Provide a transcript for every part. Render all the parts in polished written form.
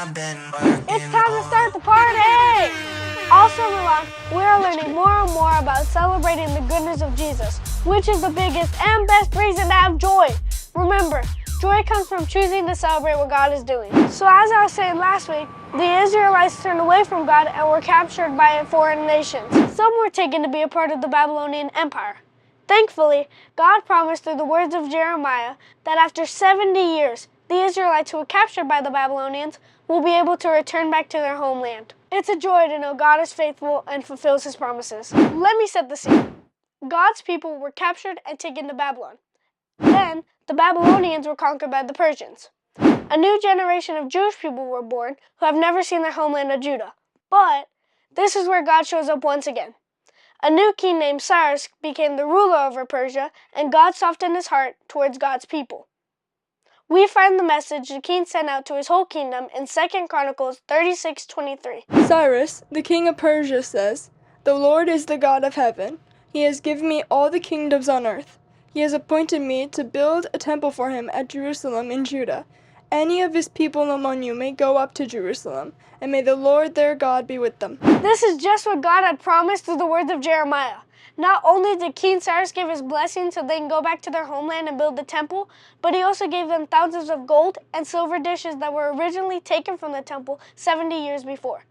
It's time to start the party! All summer long, we are learning more and more about celebrating the goodness of Jesus, which is the biggest and best reason to have joy. Remember, joy comes from choosing to celebrate what God is doing. So as I was saying last week, the Israelites turned away from God and were captured by foreign nations. Some were taken to be a part of the Babylonian Empire. Thankfully, God promised through the words of Jeremiah that after 70 years, the Israelites who were captured by the Babylonians will be able to return back to their homeland. It's a joy to know God is faithful and fulfills His promises. Let me set the scene. God's people were captured and taken to Babylon. Then, the Babylonians were conquered by the Persians. A new generation of Jewish people were born who have never seen their homeland of Judah. But this is where God shows up once again. A new king named Cyrus became the ruler over Persia, and God softened his heart towards God's people. We find the message the king sent out to his whole kingdom in 2 Chronicles 36:23. Cyrus, the king of Persia, says, "The Lord is the God of heaven. He has given me all the kingdoms on earth. He has appointed me to build a temple for him at Jerusalem in Judah. Any of his people among you may go up to Jerusalem, and may the Lord their God be with them." This is just what God had promised through the words of Jeremiah. Not only did King Cyrus give his blessing so they can go back to their homeland and build the temple, but he also gave them thousands of gold and silver dishes that were originally taken from the temple 70 years before.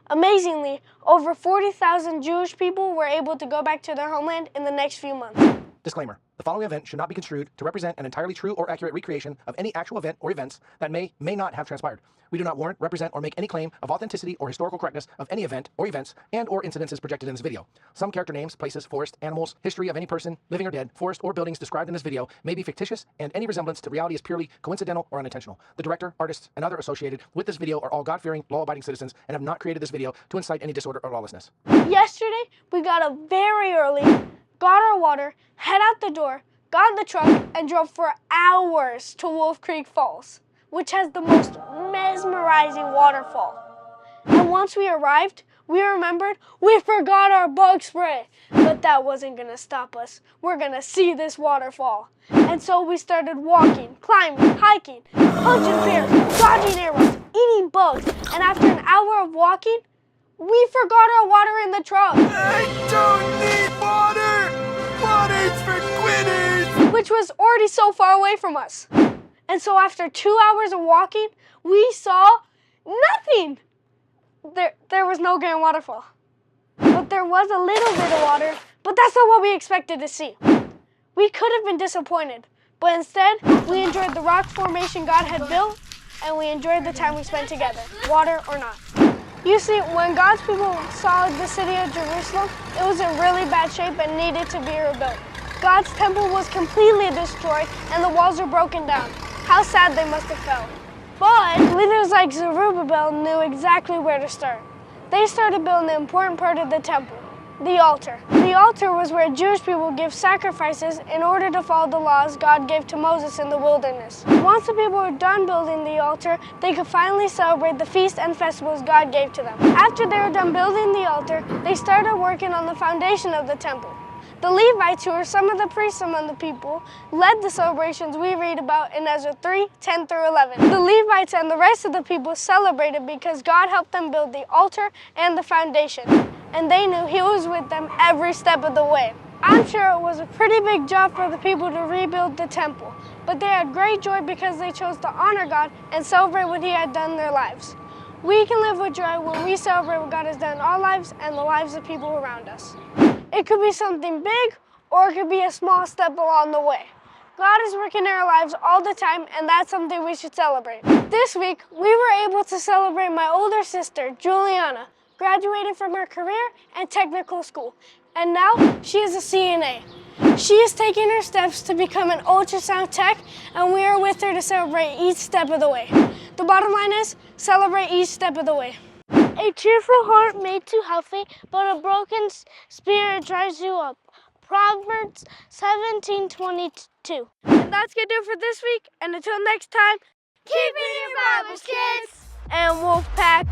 Amazingly, over 40,000 Jewish people were able to go back to their homeland in the next few months. Disclaimer. The following event should not be construed to represent an entirely true or accurate recreation of any actual event or events that may not have transpired. We do not warrant, represent, or make any claim of authenticity or historical correctness of any event or events and or incidences projected in this video. Some character names, places, forest, animals, history of any person, living or dead, forest, or buildings described in this video may be fictitious, and any resemblance to reality is purely coincidental or unintentional. The director, artists, and other associated with this video are all God-fearing, law-abiding citizens and have not created this video to incite any disorder or lawlessness. Yesterday, we got up very early, got our water, head out the door, got in the truck, and drove for hours to Wolf Creek Falls, which has the most mesmerizing waterfall. And once we arrived, we remembered we forgot our bug spray. But that wasn't gonna stop us. We're gonna see this waterfall. And so we started walking, climbing, hiking, punching bears, dodging arrows, eating bugs. And after an hour of walking, we forgot our water in the truck. I don't need water! Water's for quitters! Which was already so far away from us. And so after 2 hours of walking, we saw nothing. There was no Grand Waterfall. But there was a little bit of water, but that's not what we expected to see. We could have been disappointed, but instead, we enjoyed the rock formation God had built, and we enjoyed the time we spent together, water or not. You see, when God's people saw the city of Jerusalem, it was in really bad shape and needed to be rebuilt. God's temple was completely destroyed and the walls were broken down. How sad they must have felt. But leaders like Zerubbabel knew exactly where to start. They started building the important part of the temple, the altar. The altar was where Jewish people give sacrifices in order to follow the laws God gave to Moses in the wilderness. Once the people were done building the altar, they could finally celebrate the feasts and festivals God gave to them. After they were done building the altar, they started working on the foundation of the temple. The Levites, who were some of the priests among the people, led the celebrations we read about in Ezra 3:10-11. The Levites and the rest of the people celebrated because God helped them build the altar and the foundation, and they knew He was with them every step of the way. I'm sure it was a pretty big job for the people to rebuild the temple, but they had great joy because they chose to honor God and celebrate what He had done in their lives. We can live with joy when we celebrate what God has done in our lives and the lives of people around us. It could be something big, or it could be a small step along the way. God is working in our lives all the time, and that's something we should celebrate. This week, we were able to celebrate my older sister, Juliana, graduating from her career and technical school, and now she is a CNA. She is taking her steps to become an ultrasound tech, and we are with her to celebrate each step of the way. The bottom line is, celebrate each step of the way. A cheerful heart made you healthy, but a broken spirit dries you up. Proverbs 17:22. And that's gonna do it for this week, and until next time, keep reading your Bibles, kids! And Wolfpack